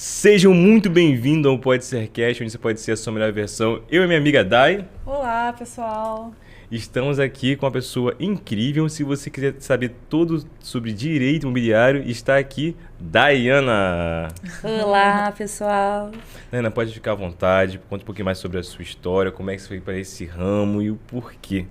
Sejam muito bem-vindos ao Pode Ser Cast, onde você pode ser a sua melhor versão. Eu e minha amiga Dai. Olá, pessoal. Estamos aqui com uma pessoa incrível. Se você quiser saber tudo sobre direito imobiliário, está aqui Daiana. Olá, pessoal. Daiana, pode ficar à vontade, conta um pouquinho mais sobre a sua história, como é que você foi para esse ramo e o porquê.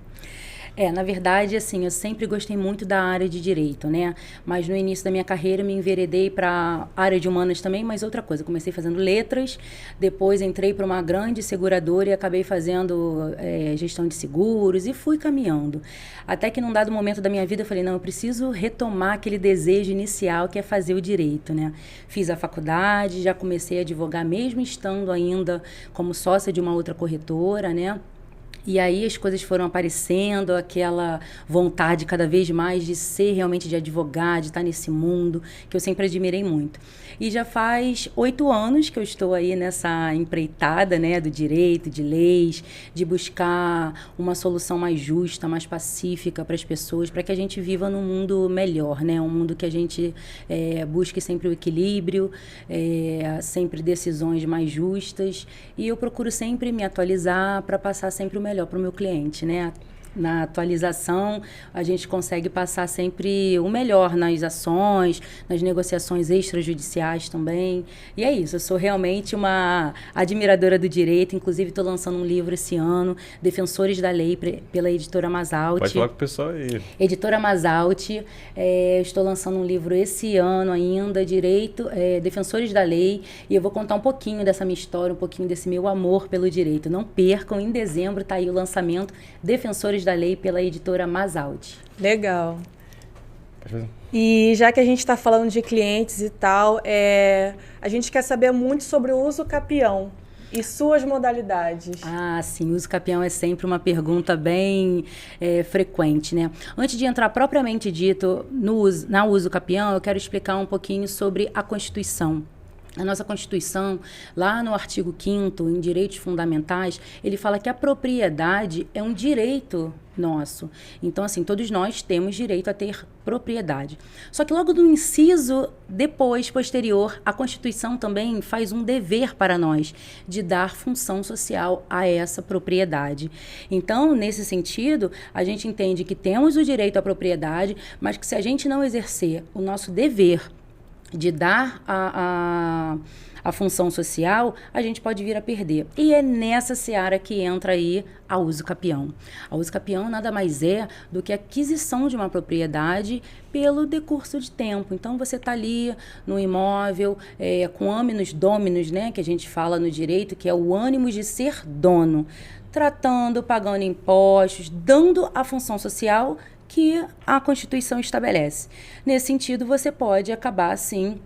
Na verdade, assim, eu sempre gostei muito da área de direito, né? Mas no início da minha carreira me enveredei para a área de humanas também, mas outra coisa. Comecei fazendo letras, depois entrei para uma grande seguradora e acabei fazendo gestão de seguros e fui caminhando. Até que num dado momento da minha vida eu falei, não, eu preciso retomar aquele desejo inicial que é fazer o direito, né? Fiz a faculdade, já comecei a advogar mesmo estando ainda como sócia de uma outra corretora, né? E aí as coisas foram aparecendo, aquela vontade cada vez mais de ser realmente de advogar, de estar nesse mundo, que eu sempre admirei muito. E já faz 8 anos que eu estou aí nessa empreitada, né, do direito, de leis, de buscar uma solução mais justa, mais pacífica para as pessoas, para que a gente viva num mundo melhor, né, um mundo que a gente busque sempre o equilíbrio, sempre decisões mais justas. E eu procuro sempre me atualizar para passar sempre o melhor para o meu cliente, né? Na atualização, a gente consegue passar sempre o melhor nas ações, nas negociações extrajudiciais também. E é isso, eu sou realmente uma admiradora do direito, inclusive estou lançando um livro esse ano, Defensores da Lei, pela editora Masalti. Pode falar com o pessoal aí. Editora Masalti, estou lançando um livro esse ano ainda, Defensores da Lei, e eu vou contar um pouquinho dessa minha história, um pouquinho desse meu amor pelo direito. Não percam, em dezembro está aí o lançamento Defensores da Lei pela editora Masalti. Legal. Pode fazer. E já que a gente está falando de clientes e tal, a gente quer saber muito sobre o uso capião e suas modalidades. Ah, sim, o uso capião é sempre uma pergunta bem frequente, né? Antes de entrar propriamente dito na uso capião, eu quero explicar um pouquinho sobre a Constituição. A nossa Constituição, lá no artigo 5º, em Direitos Fundamentais, ele fala que a propriedade é um direito nosso. Então, assim, todos nós temos direito a ter propriedade. Só que logo no inciso posterior, a Constituição também faz um dever para nós de dar função social a essa propriedade. Então, nesse sentido, a gente entende que temos o direito à propriedade, mas que se a gente não exercer o nosso dever de dar a função social, a gente pode vir a perder. E é nessa seara que entra aí a uso capião. A uso capião nada mais é do que a aquisição de uma propriedade pelo decurso de tempo. Então, você está ali no imóvel, com ânimos dominus, né, que a gente fala no direito, que é o ânimo de ser dono, tratando, pagando impostos, dando a função social que a Constituição estabelece. Nesse sentido, você pode acabar, sim,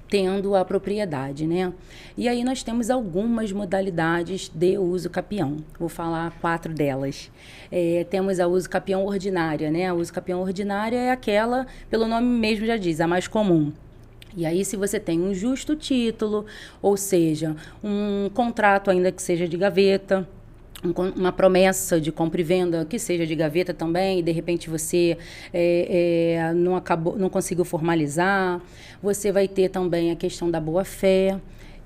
tendo a propriedade, né? E aí nós temos algumas modalidades de uso capião. Vou falar 4 delas. Temos a uso capião ordinária, né? A uso capião ordinária é aquela, pelo nome mesmo já diz, a mais comum. E aí, se você tem um justo título, ou seja, um contrato ainda que seja de gaveta, uma promessa de compra e venda que seja de gaveta também, e de repente você não conseguiu formalizar, você vai ter também a questão da boa-fé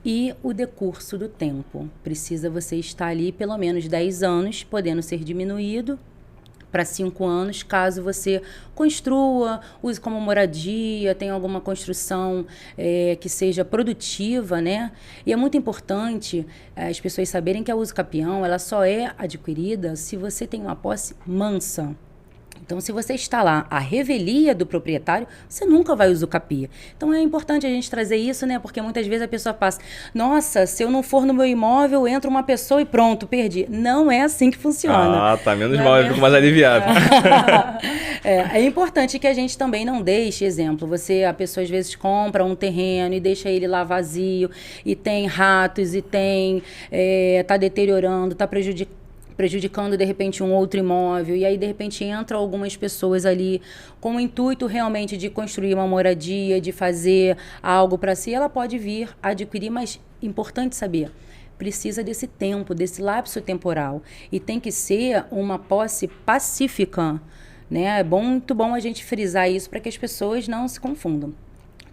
e o decurso do tempo. Precisa você estar ali pelo menos 10 anos, podendo ser diminuído para 5 anos, caso você construa, use como moradia, tenha alguma construção que seja produtiva, né? E é muito importante as pessoas saberem que a uso capião, ela só é adquirida se você tem uma posse mansa. Então, se você está lá à revelia do proprietário, você nunca vai usucapiar. Então, é importante a gente trazer isso, né? Porque muitas vezes a pessoa passa, nossa, se eu não for no meu imóvel, entra uma pessoa e pronto, perdi. Não é assim que funciona. Ah, tá. Menos mal, eu fico mais aliviado. É importante que a gente também não deixe, exemplo, a pessoa às vezes compra um terreno e deixa ele lá vazio, e tem ratos, e tá deteriorando, tá prejudicando, de repente, um outro imóvel. E aí, de repente, entram algumas pessoas ali com o intuito realmente de construir uma moradia, de fazer algo para si. Ela pode vir a adquirir, mas importante saber, precisa desse tempo, desse lapso temporal. E tem que ser uma posse pacífica, né? Muito bom a gente frisar isso para que as pessoas não se confundam.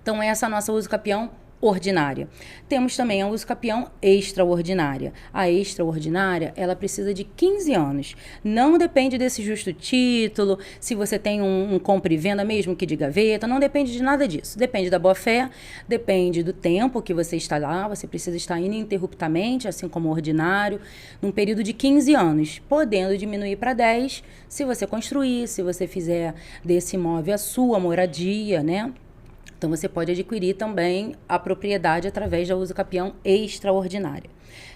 Então, essa é a nossa uso capião ordinária. Temos também a uso capião extraordinária. A extraordinária, ela precisa de 15 anos. Não depende desse justo título, se você tem um compra e venda mesmo que de gaveta, não depende de nada disso. Depende da boa-fé, depende do tempo que você está lá, você precisa estar ininterruptamente, assim como o ordinário, num período de 15 anos, podendo diminuir para 10 se você construir, se você fizer desse imóvel a sua moradia, né? Então, você pode adquirir também a propriedade através da uso capião extraordinária.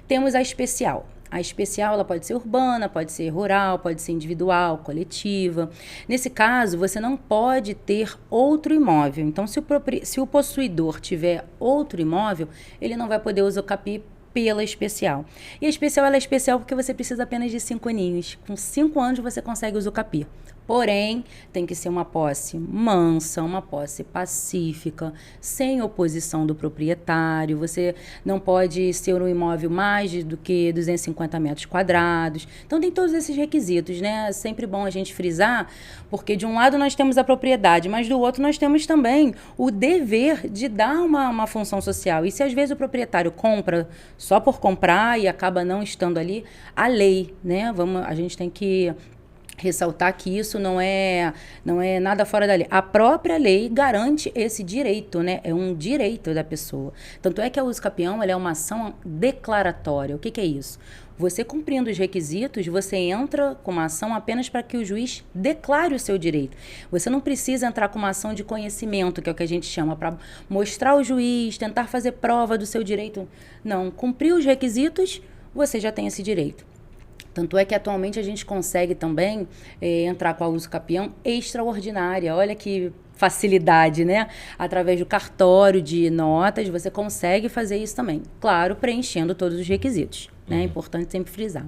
Temos a especial. A especial, ela pode ser urbana, pode ser rural, pode ser individual, coletiva. Nesse caso, você não pode ter outro imóvel. Então, se o possuidor tiver outro imóvel, ele não vai poder usucapiar pela especial. E a especial, ela é especial porque você precisa apenas de 5 aninhos. Com 5 anos, você consegue usucapiar. Porém, tem que ser uma posse mansa, uma posse pacífica, sem oposição do proprietário. Você não pode ser um imóvel mais do que 250 metros quadrados. Então, tem todos esses requisitos, né? É sempre bom a gente frisar, porque de um lado nós temos a propriedade, mas do outro nós temos também o dever de dar uma função social. E se às vezes o proprietário compra só por comprar e acaba não estando ali, a lei, né? A gente tem que ressaltar que isso não é nada fora da lei. A própria lei garante esse direito, né? É um direito da pessoa. Tanto é que a uso capião, ela é uma ação declaratória. O que é isso? Você cumprindo os requisitos, você entra com uma ação apenas para que o juiz declare o seu direito. Você não precisa entrar com uma ação de conhecimento, que é o que a gente chama, para mostrar ao juiz, tentar fazer prova do seu direito. Não, cumpriu os requisitos, você já tem esse direito. Tanto é que atualmente a gente consegue também entrar com a uso capião extraordinária. Olha que facilidade, né? Através do cartório de notas, você consegue fazer isso também. Claro, preenchendo todos os requisitos, né? É importante sempre frisar.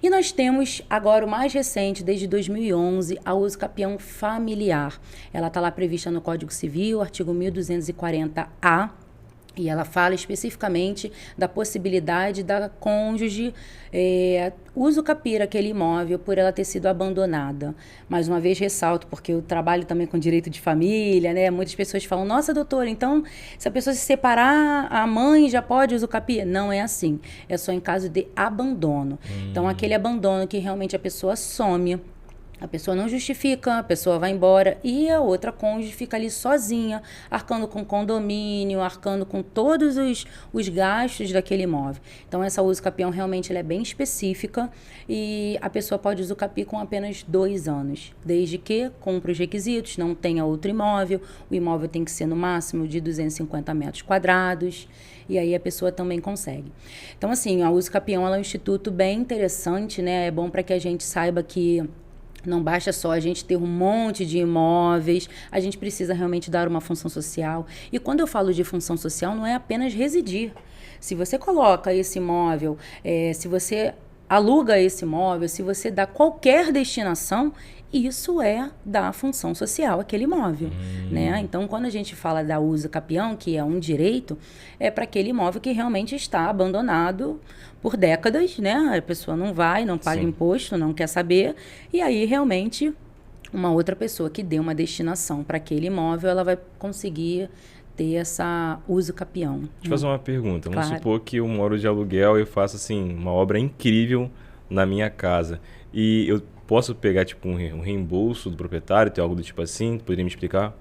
E nós temos agora o mais recente, desde 2011, a uso capião familiar. Ela está lá prevista no Código Civil, artigo 1240-A. E ela fala especificamente da possibilidade da cônjuge usucapiar aquele imóvel por ela ter sido abandonada. Mais uma vez ressalto, porque eu trabalho também com direito de família, né? Muitas pessoas falam, nossa, doutora, então se a pessoa se separar, a mãe já pode usucapiar? Não é assim. É só em caso de abandono. Então, aquele abandono que realmente a pessoa some, a pessoa não justifica, a pessoa vai embora e a outra cônjuge fica ali sozinha, arcando com condomínio, arcando com todos os gastos daquele imóvel. Então, essa uso capião realmente ela é bem específica e a pessoa pode usucapiar com apenas 2 anos, desde que cumpra os requisitos, não tenha outro imóvel, o imóvel tem que ser no máximo de 250 metros quadrados. E aí a pessoa também consegue. Então, assim, a uso capião ela é um instituto bem interessante, né? É bom para que a gente saiba que não basta só a gente ter um monte de imóveis, a gente precisa realmente dar uma função social. E quando eu falo de função social, não é apenas residir. Se você coloca esse imóvel, se você aluga esse imóvel, se você dá qualquer destinação, isso é da função social, aquele imóvel, né? Então, quando a gente fala da uso capião, que é um direito, é para aquele imóvel que realmente está abandonado por décadas, né? A pessoa não vai, não paga imposto, não quer saber, e aí realmente uma outra pessoa que dê uma destinação para aquele imóvel, ela vai conseguir ter essa uso capião. Deixa eu fazer uma pergunta. Vamos Claro. supor que eu moro de aluguel e eu faço assim uma obra incrível na minha casa. E eu posso pegar tipo um reembolso do proprietário, ter algo do tipo assim? Poderia me explicar?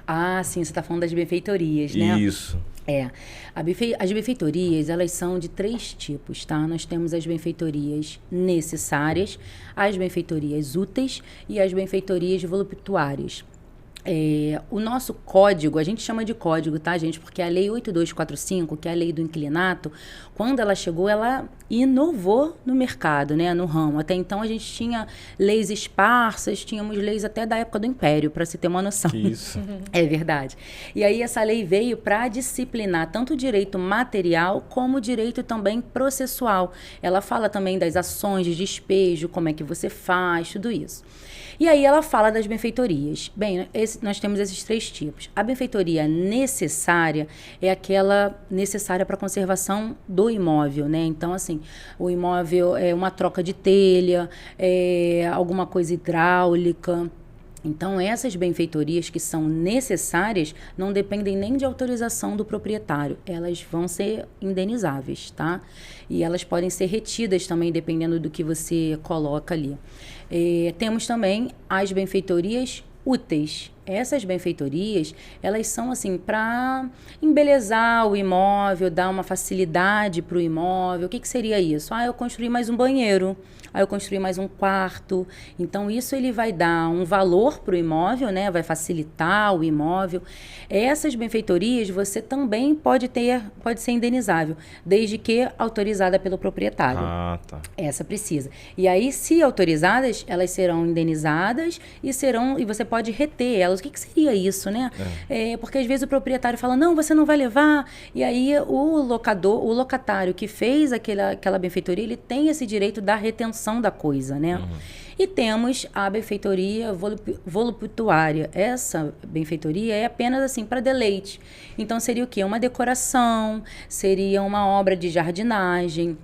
Ah, sim, você está falando das benfeitorias, né? Isso. As benfeitorias, elas são de 3 tipos, tá? Nós temos as benfeitorias necessárias, as benfeitorias úteis e as benfeitorias voluptuárias. O nosso código, a gente chama de código, tá, gente? Porque a Lei 8245, que é a lei do inquilinato, quando ela chegou, ela inovou no mercado, né, no ramo. Até então, a gente tinha leis esparsas, tínhamos leis até da época do Império, para se ter uma noção. Que isso. É verdade. E aí, essa lei veio para disciplinar tanto o direito material como o direito também processual. Ela fala também das ações de despejo, como é que você faz, tudo isso. E aí ela fala das benfeitorias. Bem, nós temos esses 3 tipos. A benfeitoria necessária é aquela necessária para a conservação do imóvel, né? Então, assim, o imóvel é uma troca de telha, alguma coisa hidráulica, Então, essas benfeitorias que são necessárias não dependem nem de autorização do proprietário. Elas vão ser indenizáveis, tá? E elas podem ser retidas também, dependendo do que você coloca ali. Temos também as benfeitorias úteis. Essas benfeitorias, elas são assim para embelezar o imóvel, dar uma facilidade para o imóvel. O que seria isso? Eu construí mais um banheiro, eu construí mais um quarto. Então, isso ele vai dar um valor para o imóvel, né? Vai facilitar o imóvel. Essas benfeitorias você também pode ser indenizável, desde que autorizada pelo proprietário. Tá. Essa precisa. E aí, se autorizadas, elas serão indenizadas e você pode reter elas. O que seria isso, né? Porque às vezes o proprietário fala, não, você não vai levar. E aí o locatário que fez aquela benfeitoria, ele tem esse direito da retenção da coisa, né? E temos a benfeitoria voluptuária. Essa benfeitoria é apenas assim para deleite. Então seria o quê? Uma decoração, seria uma obra de jardinagem.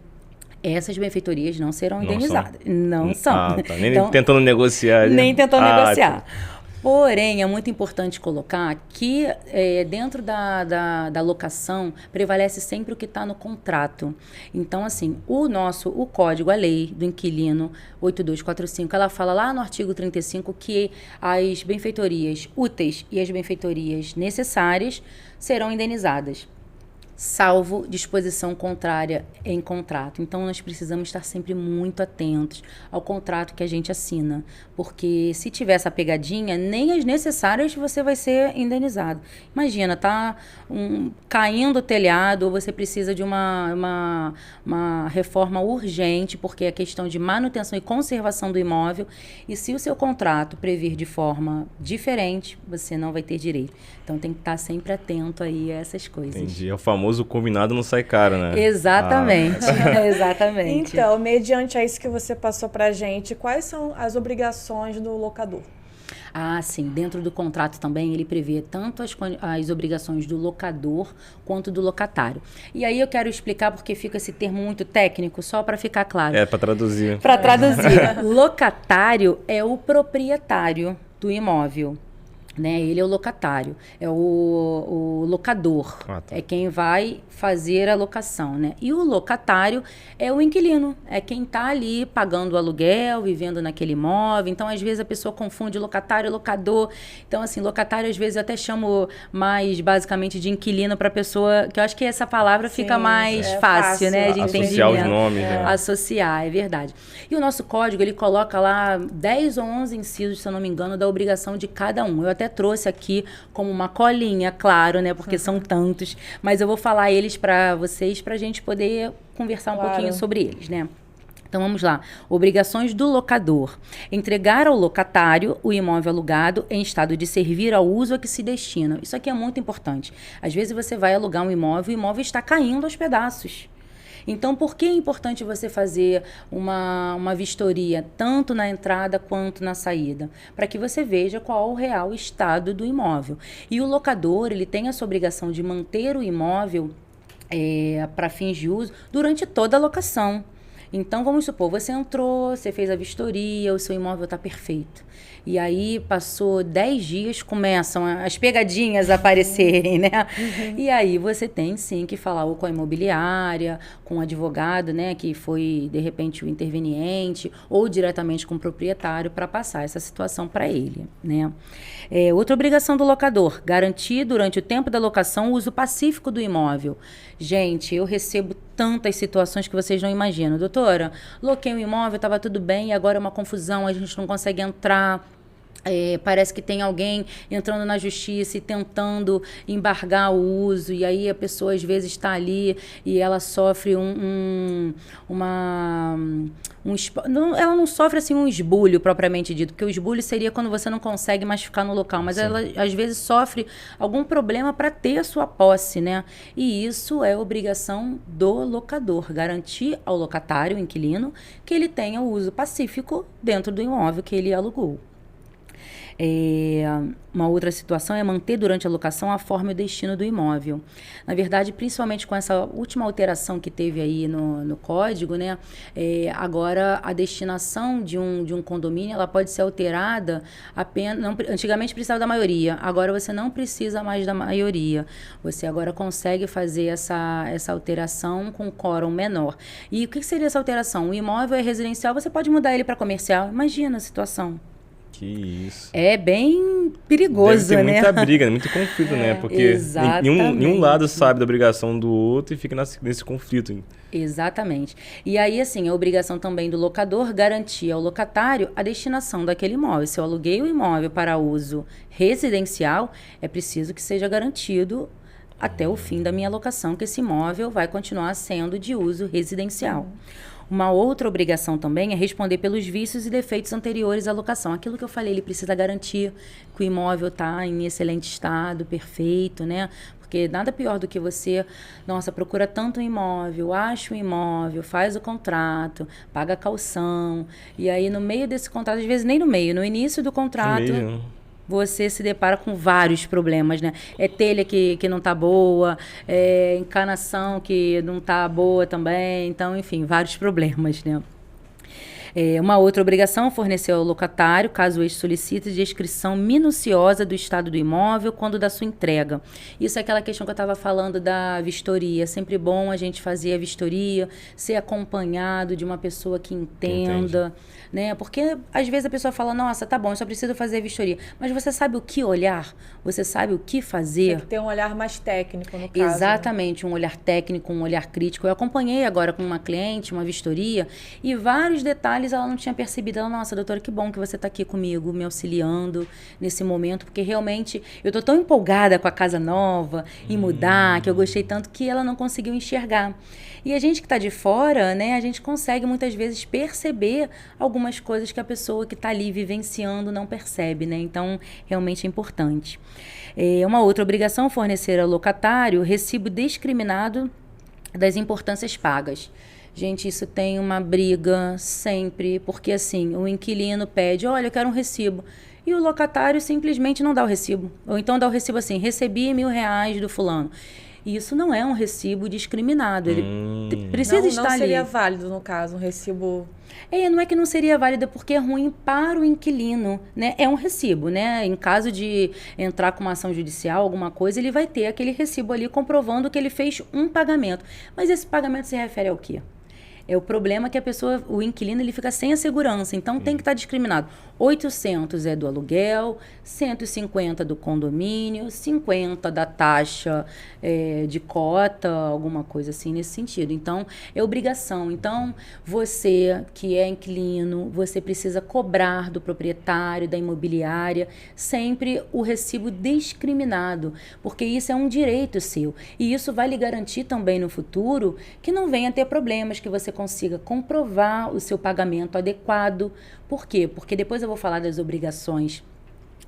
Essas benfeitorias não serão indenizadas. Não são. Tá. Nem então, tentando negociar. Nem tentando negociar. Porém, é muito importante colocar que dentro da locação prevalece sempre o que está no contrato. Então, assim, o código, a lei do inquilino 8245, ela fala lá no artigo 35 que as benfeitorias úteis e as benfeitorias necessárias serão indenizadas, salvo disposição contrária em contrato. Então, nós precisamos estar sempre muito atentos ao contrato que a gente assina, porque se tiver essa pegadinha, nem as necessárias você vai ser indenizado. Imagina, caindo o telhado, ou você precisa de uma reforma urgente, porque é questão de manutenção e conservação do imóvel, e se o seu contrato previr de forma diferente, você não vai ter direito. Então, tem que estar sempre atento aí a essas coisas. Entendi. É o famoso combinado não sai caro, né? Exatamente. Exatamente. Então, mediante a isso que você passou pra gente, quais são as obrigações do locador? Sim. Dentro do contrato também, ele prevê tanto as obrigações do locador quanto do locatário. E aí eu quero explicar porque fica esse termo muito técnico, só para ficar claro. Para traduzir. Para traduzir. Locatário é o proprietário do imóvel. Né? Ele é o locatário, é o locador, tá. É quem vai fazer a locação, né? E o locatário é o inquilino, é quem está ali pagando o aluguel, vivendo naquele imóvel. Então, às vezes, a pessoa confunde locatário e locador. Então, assim, locatário, às vezes, eu até chamo mais, basicamente, de inquilino para a pessoa, que eu acho que essa palavra fica mais fácil, né? De associar entendimento. Os nomes, né? Associar, é verdade. E o nosso código, ele coloca lá 10 ou 11 incisos, se eu não me engano, da obrigação de cada um. Eu até trouxe aqui como uma colinha, claro, né? Porque são tantos. Mas eu vou falar eles para vocês, para a gente poder conversar um pouquinho sobre eles, né? Então, vamos lá. Obrigações do locador. Entregar ao locatário o imóvel alugado em estado de servir ao uso a que se destina. Isso aqui é muito importante. Às vezes, você vai alugar um imóvel e o imóvel está caindo aos pedaços. Então, por que é importante você fazer uma vistoria, tanto na entrada quanto na saída? Para que você veja qual o real estado do imóvel. E o locador, ele tem essa obrigação de manter o imóvel para fins de uso durante toda a locação. Então, vamos supor, você entrou, você fez a vistoria, o seu imóvel está perfeito. E aí, passou 10 dias, começam as pegadinhas a aparecerem, né? E aí, você tem, sim, que falar ou com a imobiliária, com o advogado, né? Que foi, de repente, o interveniente, ou diretamente com o proprietário, para passar essa situação para ele, né? Outra obrigação do locador, garantir, durante o tempo da locação, o uso pacífico do imóvel. Gente, eu recebo tantas situações que vocês não imaginam. Doutora, loquei o imóvel, estava tudo bem, e agora é uma confusão, a gente não consegue entrar. Parece que tem alguém entrando na justiça e tentando embargar o uso, e aí a pessoa às vezes está ali e ela sofre ela não sofre assim um esbulho propriamente dito, porque o esbulho seria quando você não consegue mais ficar no local, mas ela às vezes sofre algum problema para ter a sua posse, né? E isso é obrigação do locador, garantir ao locatário, o inquilino, que ele tenha o uso pacífico dentro do imóvel que ele alugou. Uma outra situação é manter durante a locação a forma e o destino do imóvel. Na verdade, principalmente com essa última alteração que teve aí no código, né? Agora a destinação de um condomínio ela pode ser alterada apenas. Antigamente precisava da maioria, agora você não precisa mais da maioria. Você agora consegue fazer essa alteração com quórum menor. E o que seria essa alteração? O imóvel é residencial, você pode mudar ele para comercial. Imagina a situação. Que isso. É bem perigoso, Deve ter né? muita briga, muito conflito, né? Porque nenhum lado sabe da obrigação do outro e fica nesse conflito. Exatamente. E aí, assim, a obrigação também do locador garantir ao locatário a destinação daquele imóvel. Se eu aluguei o imóvel para uso residencial, é preciso que seja garantido até o fim da minha locação que esse imóvel vai continuar sendo de uso residencial. Uma outra obrigação também é responder pelos vícios e defeitos anteriores à locação. Aquilo que eu falei, ele precisa garantir que o imóvel está em excelente estado, perfeito, né? Porque nada pior do que você, procura tanto um imóvel, acha um imóvel, faz o contrato, paga a caução. E aí, no meio desse contrato, às vezes nem no meio, no início do contrato... Você se depara com vários problemas, né? É telha que não tá boa, é encanação que não tá boa também. Então, enfim, vários problemas, né? Uma outra obrigação é fornecer ao locatário, caso este solicite, descrição minuciosa do estado do imóvel quando da sua entrega. Isso é aquela questão que eu estava falando da vistoria. É sempre bom a gente fazer a vistoria, ser acompanhado de uma pessoa que entenda, né? Porque às vezes a pessoa fala, nossa, tá bom, eu só preciso fazer a vistoria. Mas você sabe o que olhar? Você sabe o que fazer? Tem que ter um olhar mais técnico, no caso. Exatamente, né? Um olhar técnico, um olhar crítico. Eu acompanhei agora com uma cliente, uma vistoria, e vários detalhes ela não tinha percebido. Ela, nossa, doutora, que bom que você está aqui comigo, me auxiliando nesse momento, porque realmente eu estou tão empolgada com a casa nova e mudar, que eu gostei tanto que ela não conseguiu enxergar. E a gente que está de fora, né, a gente consegue muitas vezes perceber algumas coisas que a pessoa que está ali vivenciando não percebe, né? Então, realmente é importante. Uma outra obrigação é fornecer ao locatário recibo discriminado das importâncias pagas. Gente, isso tem uma briga sempre, porque assim, o inquilino pede, olha, eu quero um recibo. E o locatário simplesmente não dá o recibo. Ou então dá o recibo assim, recebi R$1.000 do fulano. E isso não é um recibo discriminado. Ele precisa estar ali. Não seria válido, no caso, um recibo... Não é que não seria válido porque é ruim para o inquilino, né? É um recibo, né? Em caso de entrar com uma ação judicial, alguma coisa, ele vai ter aquele recibo ali comprovando que ele fez um pagamento. Mas esse pagamento se refere ao quê? É o problema que a pessoa, o inquilino, ele fica sem a segurança. Então, tem que estar discriminado. 800 é do aluguel, 150 do condomínio, 50 da taxa de cota, alguma coisa assim nesse sentido. Então, é obrigação. Então, você que é inquilino, você precisa cobrar do proprietário, da imobiliária, sempre o recibo discriminado, porque isso é um direito seu. E isso vai lhe garantir também no futuro que não venha ter problemas, que você consiga comprovar o seu pagamento adequado. Por quê? Porque depois eu vou falar das obrigações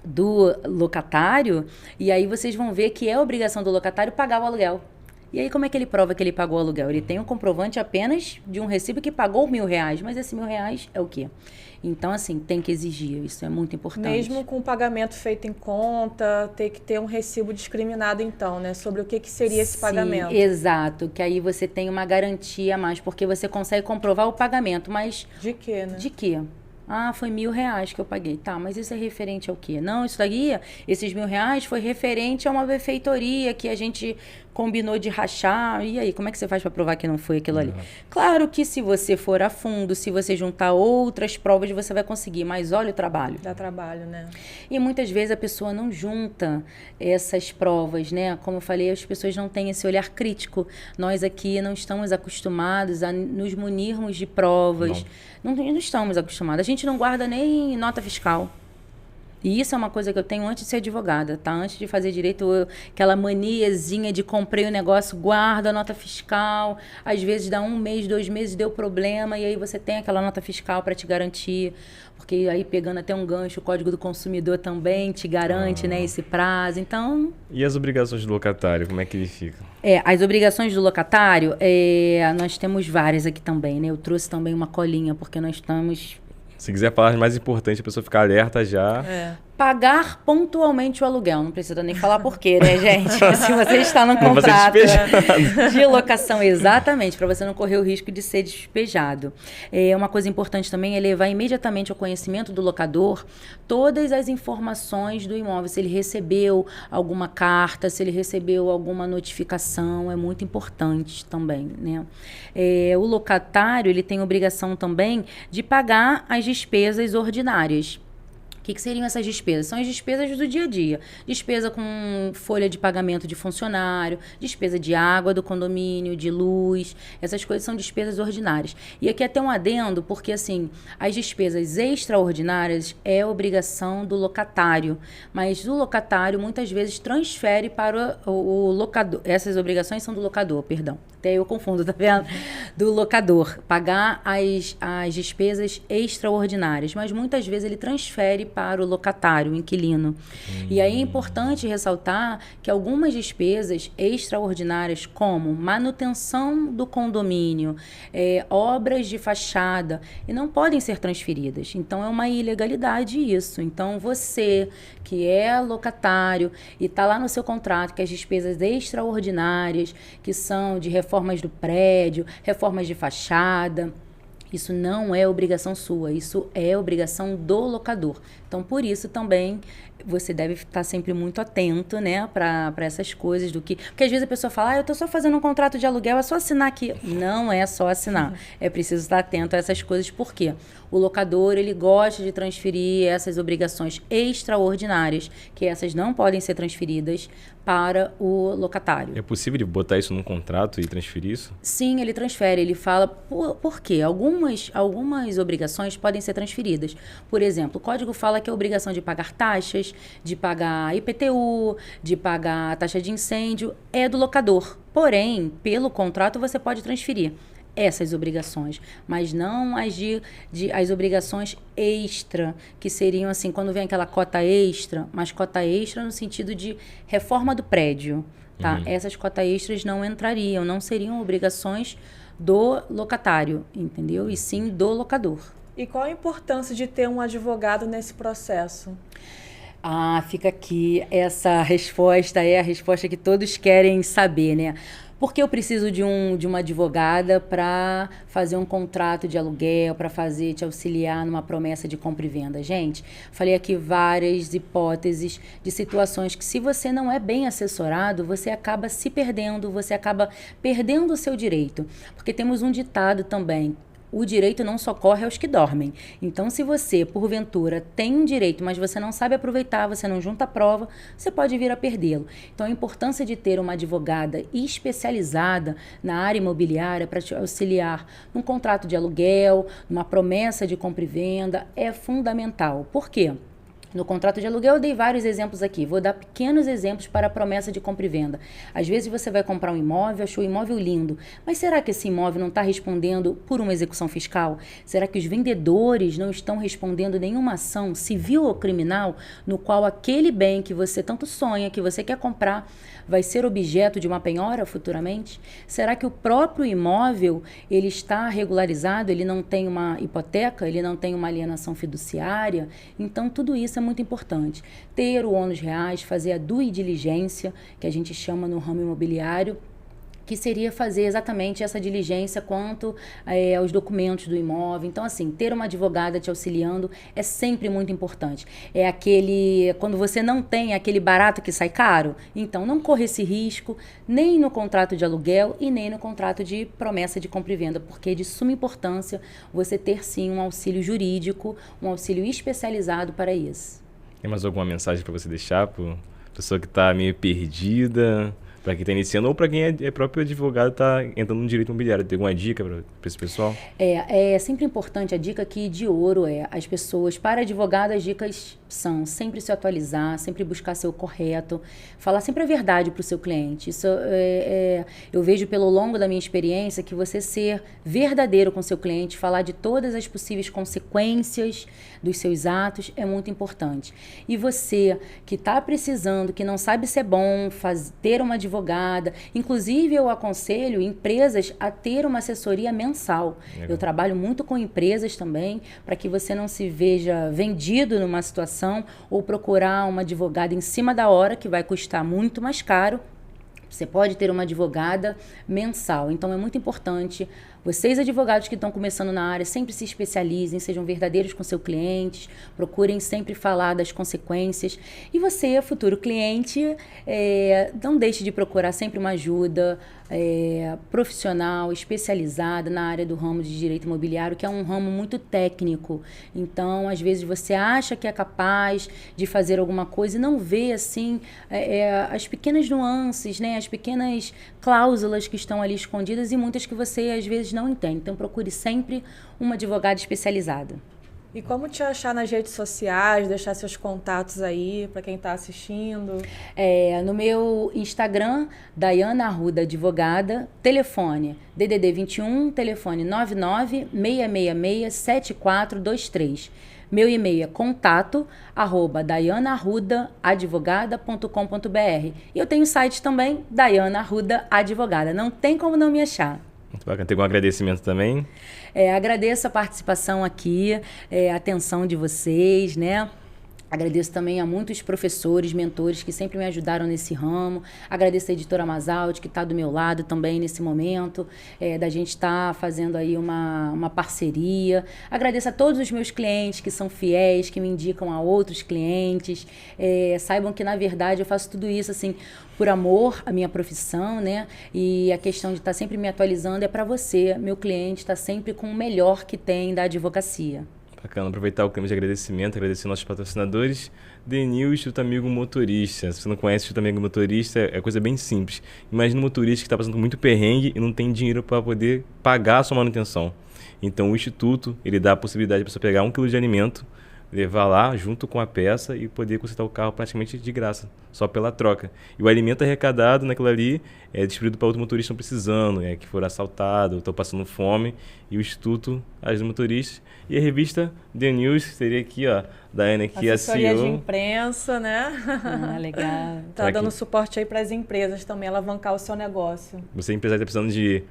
do locatário e aí vocês vão ver que é obrigação do locatário pagar o aluguel. E aí como é que ele prova que ele pagou o aluguel? Ele tem um comprovante apenas de um recibo que pagou R$1.000, mas esse R$1.000 é o quê? Então, assim, tem que exigir, isso é muito importante. Mesmo com o pagamento feito em conta, tem que ter um recibo discriminado, então, né? Sobre o que seria esse pagamento. Exato, que aí você tem uma garantia a mais, porque você consegue comprovar o pagamento, mas... De quê, né? De quê? Ah, foi R$1.000 que eu paguei. Tá, mas isso é referente ao quê? Não, isso daqui, esses R$1.000 foi referente a uma benfeitoria que a gente combinou de rachar. E aí, como é que você faz para provar que não foi aquilo ali? Claro que se você for a fundo, se você juntar outras provas, você vai conseguir. Mas olha o trabalho. Dá trabalho, né? E muitas vezes a pessoa não junta essas provas, né? Como eu falei, as pessoas não têm esse olhar crítico. Nós aqui não estamos acostumados a nos munirmos de provas. Não estamos acostumados. A gente não guarda nem nota fiscal. E isso é uma coisa que eu tenho antes de ser advogada, tá? Antes de fazer direito, aquela maniazinha de comprei o negócio, guarda a nota fiscal. Às vezes dá 1 mês, 2 meses, deu problema, e aí você tem aquela nota fiscal para te garantir. Porque aí, pegando até um gancho, o Código do Consumidor também te garante, né, esse prazo. Então... E as obrigações do locatário, como é que ele fica? As obrigações do locatário, nós temos várias aqui também, né? Eu trouxe também uma colinha, porque nós estamos... Se quiser falar as mais importantes, a pessoa ficar alerta já. Pagar pontualmente o aluguel. Não precisa nem falar por quê, né, gente? Se você está no Pra você contrato despejado. de locação, exatamente, para você não correr o risco de ser despejado. Uma coisa importante também é levar imediatamente ao conhecimento do locador todas as informações do imóvel. Se ele recebeu alguma carta, se ele recebeu alguma notificação, é muito importante também, né? O locatário, ele tem obrigação também de pagar as despesas ordinárias. O que seriam essas despesas? São as despesas do dia a dia. Despesa com folha de pagamento de funcionário, despesa de água do condomínio, de luz. Essas coisas são despesas ordinárias. E aqui até um adendo, porque assim, as despesas extraordinárias é obrigação do locatário. Mas o locatário muitas vezes transfere para o locador. Essas obrigações são do locador, perdão. Até eu confundo, tá vendo? Do locador. Pagar as despesas extraordinárias. Mas muitas vezes ele transfere para o locatário, o inquilino. E aí é importante ressaltar que algumas despesas extraordinárias, como manutenção do condomínio, obras de fachada, e não podem ser transferidas. Então, é uma ilegalidade isso. Então, você que é locatário e está lá no seu contrato que as despesas extraordinárias, que são de reformas do prédio, reformas de fachada, isso não é obrigação sua, isso é obrigação do locador. Então, por isso também você deve estar sempre muito atento, né, para essas coisas do que... Porque às vezes a pessoa fala, eu estou só fazendo um contrato de aluguel, é só assinar aqui. Não é só assinar. É preciso estar atento a essas coisas, porque o locador, ele gosta de transferir essas obrigações extraordinárias, que essas não podem ser transferidas para o locatário. É possível ele botar isso num contrato e transferir isso? Sim, ele transfere. Ele fala por quê? Algumas obrigações podem ser transferidas. Por exemplo, o código fala que a obrigação de pagar taxas, de pagar IPTU, de pagar taxa de incêndio é do locador. Porém, pelo contrato, você pode transferir essas obrigações, mas não as obrigações extra, que seriam assim, quando vem aquela cota extra, mas cota extra no sentido de reforma do prédio, tá? Essas cotas extras não entrariam, não seriam obrigações do locatário, entendeu? E sim do locador. E qual a importância de ter um advogado nesse processo? Fica aqui, essa resposta é a resposta que todos querem saber, né? Por que eu preciso de uma advogada para fazer um contrato de aluguel, para te auxiliar numa promessa de compra e venda? Gente, falei aqui várias hipóteses de situações que, se você não é bem assessorado, você acaba se perdendo, você acaba perdendo o seu direito. Porque temos um ditado também: o direito não socorre aos que dormem. Então, se você, porventura, tem um direito, mas você não sabe aproveitar, você não junta a prova, você pode vir a perdê-lo. Então, a importância de ter uma advogada especializada na área imobiliária para te auxiliar num contrato de aluguel, numa promessa de compra e venda, é fundamental. Por quê? No contrato de aluguel eu dei vários exemplos aqui, vou dar pequenos exemplos para a promessa de compra e venda. Às vezes você vai comprar um imóvel, achou o imóvel lindo, mas será que esse imóvel não está respondendo por uma execução fiscal? Será que os vendedores não estão respondendo nenhuma ação civil ou criminal no qual aquele bem que você tanto sonha, que você quer comprar, vai ser objeto de uma penhora futuramente? Será que o próprio imóvel ele está regularizado, ele não tem uma hipoteca, ele não tem uma alienação fiduciária? Então tudo isso é muito importante. Ter o ônus reais, fazer a due diligência, que a gente chama no ramo imobiliário, que seria fazer exatamente essa diligência quanto aos documentos do imóvel. Então, assim, ter uma advogada te auxiliando é sempre muito importante. É quando você não tem aquele barato que sai caro, então não corra esse risco, nem no contrato de aluguel e nem no contrato de promessa de compra e venda, porque é de suma importância você ter, sim, um auxílio jurídico, um auxílio especializado para isso. Tem mais alguma mensagem para você deixar para a pessoa que está meio perdida, para quem está iniciando, ou para quem é próprio advogado e está entrando no direito imobiliário? Tem alguma dica para esse pessoal? É sempre importante, a dica aqui de ouro as pessoas, para advogado, as dicas são sempre se atualizar, sempre buscar ser o correto, falar sempre a verdade para o seu cliente. Isso eu vejo pelo longo da minha experiência que você ser verdadeiro com seu cliente, falar de todas as possíveis consequências dos seus atos é muito importante. E você que está precisando, que não sabe se é bom ter uma advogada advogada. Inclusive, eu aconselho empresas a ter uma assessoria mensal. Legal. Eu trabalho muito com empresas também, para que você não se veja vendido numa situação ou procurar uma advogada em cima da hora, que vai custar muito mais caro. Você pode ter uma advogada mensal. Então, é muito importante. Vocês, advogados que estão começando na área, sempre se especializem, sejam verdadeiros com seus clientes, procurem sempre falar das consequências. E você, futuro cliente, não deixe de procurar sempre uma ajuda profissional, especializada na área do ramo de direito imobiliário, que é um ramo muito técnico. Então, às vezes, você acha que é capaz de fazer alguma coisa e não vê, assim, as pequenas nuances, né? As pequenas cláusulas que estão ali escondidas e muitas que você, às vezes, não entende. Então, procure sempre uma advogada especializada. E como te achar nas redes sociais, deixar seus contatos aí para quem está assistindo? No meu Instagram, Dayana Arruda Advogada, telefone DDD 21, telefone 996667423. Meu e-mail é contato@dayanaarrudaadvogada.com.br. E eu tenho o site também, Dayana Arruda Advogada. Não tem como não me achar. Muito bacana. Tem um agradecimento também? Agradeço a participação aqui, a atenção de vocês, né? Agradeço também a muitos professores, mentores que sempre me ajudaram nesse ramo. Agradeço a editora Masaldi, que está do meu lado também nesse momento, da gente estar fazendo aí uma parceria. Agradeço a todos os meus clientes que são fiéis, que me indicam a outros clientes. Saibam que, na verdade, eu faço tudo isso assim por amor à minha profissão, né? E a questão de estar sempre me atualizando é para você, meu cliente, estar sempre com o melhor que tem da advocacia. Bacana, aproveitar o clima de agradecimento, agradecer nossos patrocinadores, Denil, Instituto Amigo Motorista. Se você não conhece o Instituto Amigo Motorista, é coisa bem simples. Imagina um motorista que está passando muito perrengue e não tem dinheiro para poder pagar a sua manutenção. Então o Instituto, ele dá a possibilidade para você pegar 1 quilo de alimento, levar lá junto com a peça e poder consertar o carro praticamente de graça, só pela troca. E o alimento arrecadado naquilo ali é distribuído para outros motoristas que estão precisando, que foram assaltados, estão passando fome, e o Instituto ajuda os motoristas. E a revista The News seria aqui, ó, Daiane aqui, assessoria a CEO. de imprensa, né? Legal. Tá dando suporte aí para as empresas também, alavancar o seu negócio. Você, empresário, está precisando de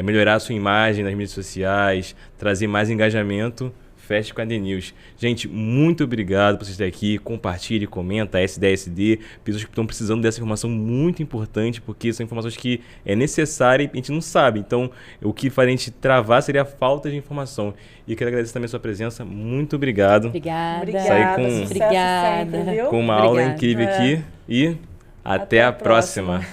melhorar a sua imagem nas mídias sociais, trazer mais engajamento, feche com a The News. Gente, muito obrigado por vocês estarem aqui. Compartilhe, comenta, SD, pessoas que estão precisando dessa informação muito importante, porque são informações que é necessária e a gente não sabe. Então, o que faria a gente travar seria a falta de informação. E quero agradecer também a sua presença. Muito obrigado. Obrigada. Saí com, Obrigada. com uma aula incrível aqui e até a próxima.